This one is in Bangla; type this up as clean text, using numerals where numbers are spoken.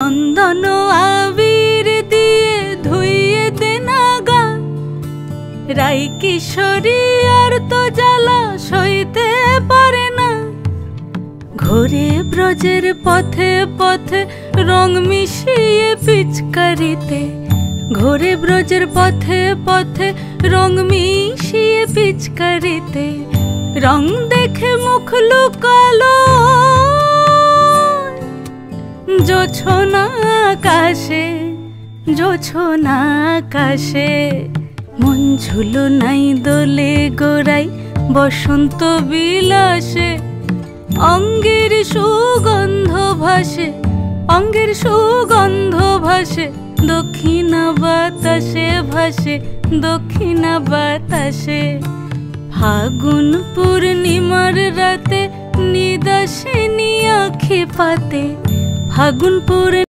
চন্দন আবির দিয়ে ধুইয়ে দেনা গা, রাই কিশোরী আর তো জ্বালা সইতে পারে না। ঘোরে ব্রজের পথে পথে রং মিশিয়ে পিচকারিতে, ঘোরে ব্রজের পথে পথে রং মিশিয়ে পিচকারিতে। রং দেখে মুখ লুকালো জোছনা আকাশে, জোছনা আকাশে। মন ঝুলো নাই দোলে গোড়াই বসন্ত বিলাসে। অঙ্গের সুগন্ধ ভাসে, অঙ্গের সুগন্ধ ভাসে। দক্ষিণা বাতাসে ভাসে, দক্ষিণা বাতাসে। ফাগুন পূর্ণিমার রাতে নিদাসিনী আখি পাতে, ফাগুন